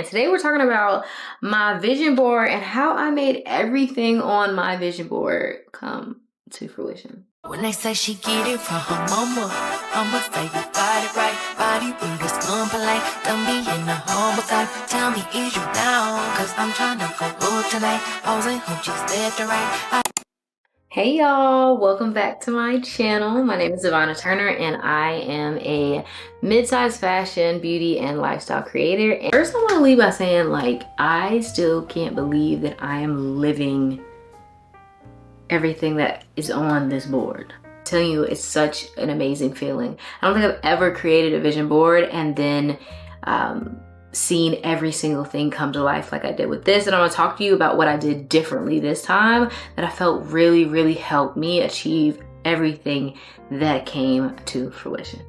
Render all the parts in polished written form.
today we're talking about my vision board and how I made everything on my vision board come to fruition. When they say she get it from her mama, I'ma say you got it right. Body with a scum polite. Don't be in the humble type. Tell me, is you down? Cause I'm trying to go up tonight. I was in hope just left and right. Hey y'all, welcome back to my channel. My name is Savannah Turner and I am a mid-sized fashion, beauty, and lifestyle creator. And first I want to leave by saying, I still can't believe that I am living everything that is on this board. I'm telling you, it's such an amazing feeling. I don't think I've ever created a vision board and then seen every single thing come to life like I did with this. And I'm gonna talk to you about what I did differently this time that I felt really helped me achieve everything that came to fruition.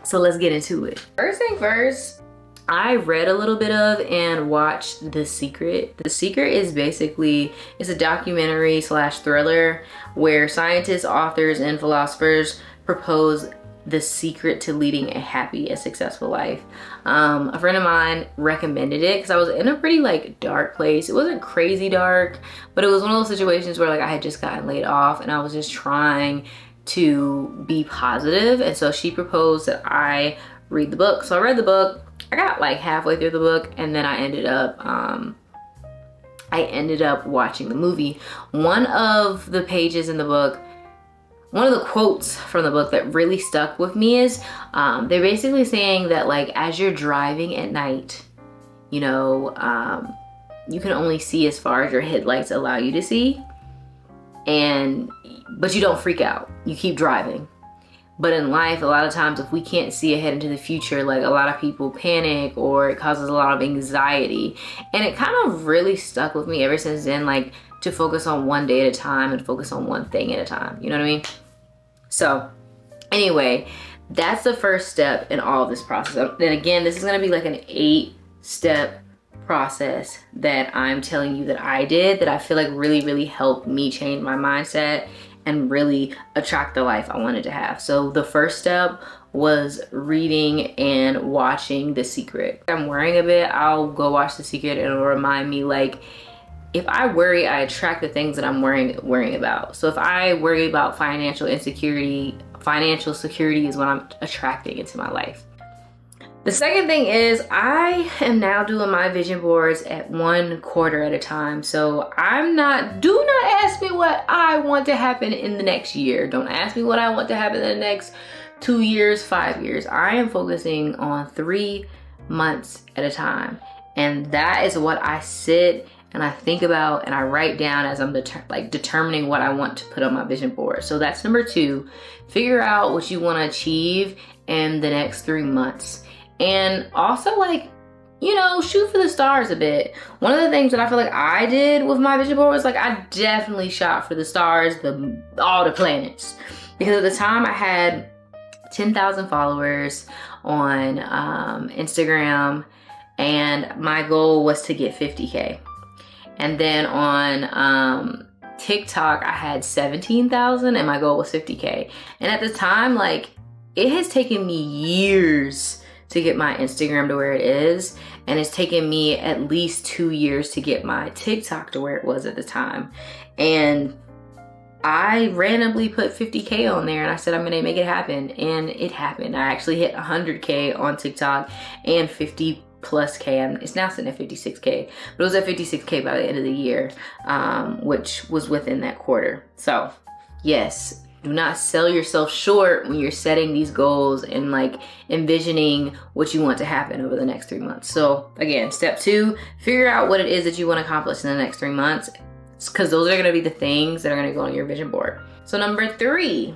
So let's get into it. First thing first, I read a little bit of and watched The Secret. The Secret is basically, it's a documentary slash thriller where scientists, authors, and philosophers propose the secret to leading a happy and successful life. A friend of mine recommended it because I was in a pretty dark place. It wasn't crazy dark, but it was one of those situations where I had just gotten laid off and I was just trying to be positive. And so she proposed that I read the book. So I read the book. I got halfway through the book and then I ended up watching the movie. One of the pages in the book, one of the quotes from the book that really stuck with me is they're basically saying that as you're driving at night, you can only see as far as your headlights allow you to see, but you don't freak out, you keep driving. But in life, a lot of times if we can't see ahead into the future, a lot of people panic or it causes a lot of anxiety. And it kind of really stuck with me ever since then, to focus on one day at a time and focus on one thing at a time. You know what I mean? So anyway, that's the first step in all of this process. And again, this is gonna be an 8-step process that I'm telling you that I did, that I feel really helped me change my mindset and really attract the life I wanted to have. So the first step was reading and watching The Secret. If I'm worrying a bit, I'll go watch The Secret and it'll remind me if I worry, I attract the things that I'm worrying about. So if I worry about financial insecurity, financial security is what I'm attracting into my life. The second thing is I am now doing my vision boards at 1 quarter at a time. So do not ask me what I want to happen in the next year. Don't ask me what I want to happen in the next 2 years, 5 years. I am focusing on 3 months at a time. And that is what I sit and I think about and I write down as I'm determining what I want to put on my vision board. So that's number 2. Figure out what you want to achieve in the next 3 months. And also shoot for the stars a bit. One of the things that I feel I did with my vision board was I definitely shot for the stars, all the planets. Because at the time I had 10,000 followers on Instagram and my goal was to get 50K. And then on TikTok I had 17,000 and my goal was 50K. And at the time it has taken me years to get my Instagram to where it is, and it's taken me at least 2 years to get my TikTok to where it was at the time. And I randomly put 50K on there and I said I'm gonna make it happen, and it happened. I actually hit 100K on TikTok and 50 plus K. It's now sitting at 56K, but it was at 56K by the end of the year, which was within that quarter. So yes, do not sell yourself short when you're setting these goals and envisioning what you want to happen over the next 3 months. So again, step 2, figure out what it is that you want to accomplish in the next 3 months, because those are going to be the things that are going to go on your vision board. So number 3,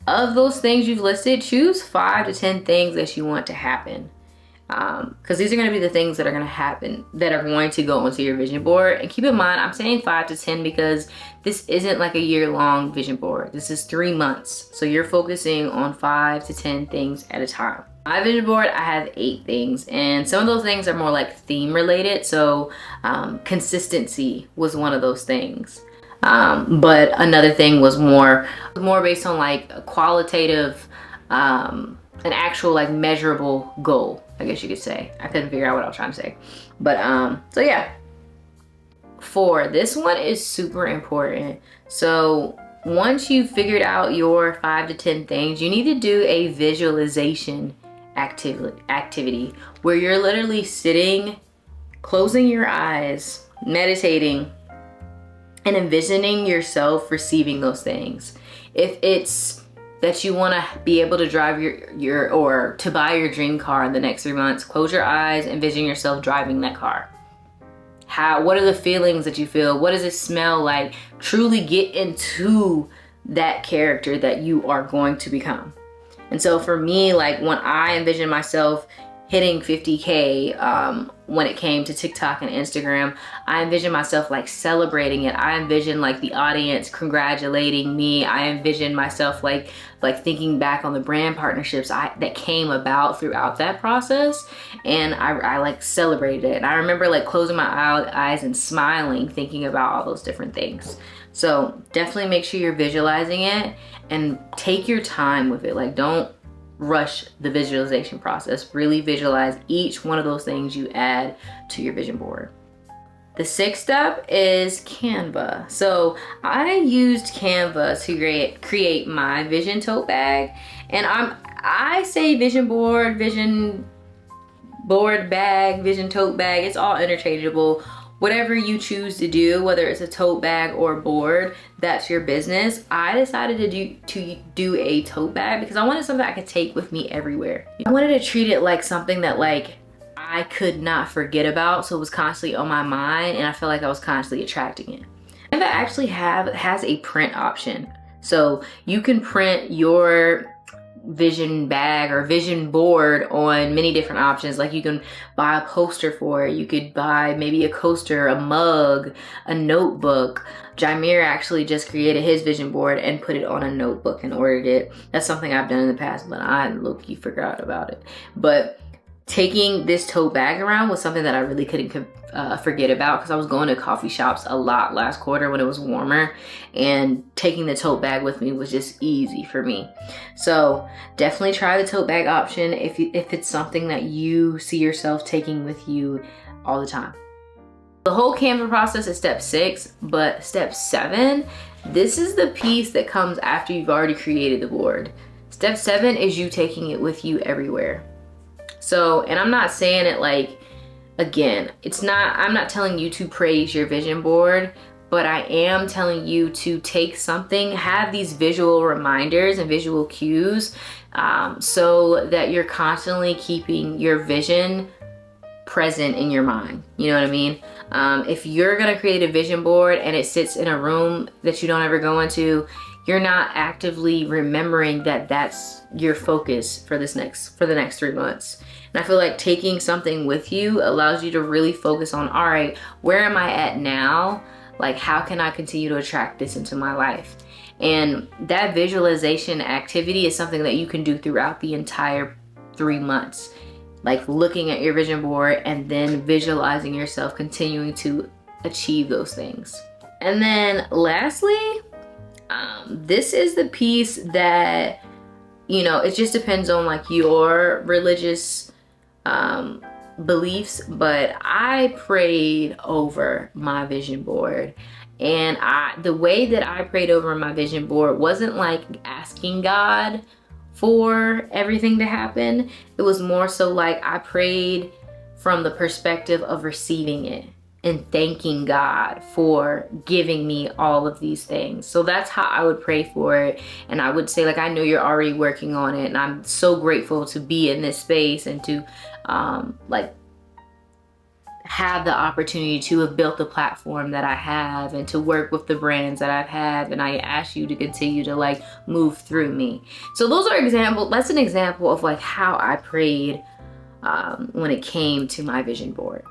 of those things you've listed, choose 5 to 10 things that you want to happen. Because these are going to be the things that are going to happen, that are going to go onto your vision board. And keep in mind, I'm saying 5 to 10 because this isn't a year-long vision board. This is 3 months. So you're focusing on 5 to 10 things at a time. My vision board, I have 8 things, and some of those things are more theme related. So consistency was one of those things. But another thing was more based on qualitative an actual like measurable goal, I guess you could say. I couldn't figure out what I was trying to say. But so yeah. 4, this one is super important. So once you've figured out your 5 to 10 things, you need to do a visualization activity where you're literally sitting, closing your eyes, meditating, and envisioning yourself receiving those things. If it's that you want to be able to drive your or to buy your dream car in the next 3 months, close your eyes, envision yourself driving that car. What are the feelings that you feel? What does it smell like? Truly get into that character that you are going to become. And so for me, like when I envision myself hitting 50K, when it came to TikTok and Instagram, I envision myself like celebrating it. I envision like the audience congratulating me. I envision myself like thinking back on the brand partnerships that came about throughout that process, and I like celebrated it. And I remember like closing my eyes and smiling, thinking about all those different things. So definitely make sure you're visualizing it and take your time with it. Like don't rush the visualization process. Really visualize each one of those things you add to your vision board. The 6th step is Canva. So I used Canva to create my vision tote bag, and I say vision board bag, vision tote bag. It's all interchangeable. Whatever you choose to do, whether it's a tote bag or board, that's your business. I decided to do a tote bag because I wanted something I could take with me everywhere. I wanted to treat it like something that like I could not forget about, so it was constantly on my mind, and I felt like I was constantly attracting it. Canva actually has a print option, so you can print your vision bag or vision board on many different options. Like you can buy a poster for it, you could buy maybe a coaster, a mug, a notebook. Jameer actually just created his vision board and put it on a notebook and ordered it. That's something I've done in the past, but I low-key forgot about it. But taking this tote bag around was something that I really couldn't forget about, because I was going to coffee shops a lot last quarter when it was warmer, and taking the tote bag with me was just easy for me. So definitely try the tote bag option if it's something that you see yourself taking with you all the time. The whole Canva process is step 6, but step 7, this is the piece that comes after you've already created the board. Step 7 is you taking it with you everywhere. So, and I'm not saying it like, again, I'm not telling you to praise your vision board, but I am telling you to take something, have these visual reminders and visual cues, so that you're constantly keeping your vision present in your mind. You know what I mean? If you're gonna create a vision board and it sits in a room that you don't ever go into, you're not actively remembering that that's your focus for the next 3 months. And I feel like taking something with you allows you to really focus on, all right, where am I at now? Like, how can I continue to attract this into my life? And that visualization activity is something that you can do throughout the entire 3 months. Like looking at your vision board and then visualizing yourself continuing to achieve those things. And then lastly, this is the piece that, you know, it just depends on like your religious beliefs, but I prayed over my vision board. And the way that I prayed over my vision board wasn't like asking God for everything to happen. It was more so like I prayed from the perspective of receiving it and thanking God for giving me all of these things. So that's how I would pray for it. And I would say, like, I know you're already working on it, and I'm so grateful to be in this space and to like have the opportunity to have built the platform that I have and to work with the brands that I've had. And I ask you to continue to like move through me. So those are examples. That's an example of like how I prayed when it came to my vision board.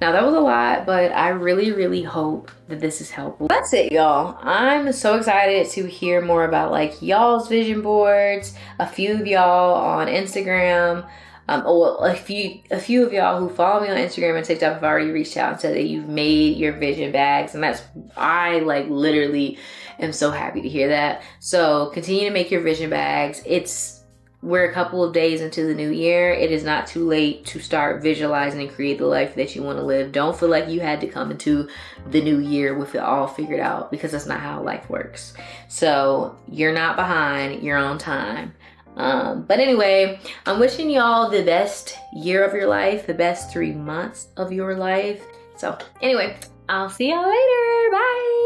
Now that was a lot, but I really hope that this is helpful. That's it, y'all. I'm so excited to hear more about like y'all's vision boards. A few of y'all on Instagram Well, a few of y'all who follow me on Instagram and TikTok have already reached out and said that you've made your vision bags, and I like literally am so happy to hear that. So continue to make your vision bags. We're a couple of days into the new year. It is not too late to start visualizing and create the life that you want to live. Don't feel like you had to come into the new year with it all figured out, because that's not how life works. So you're not behind, you're on time. But anyway, I'm wishing y'all the best year of your life, the best 3 months of your life. So anyway, I'll see y'all later. Bye.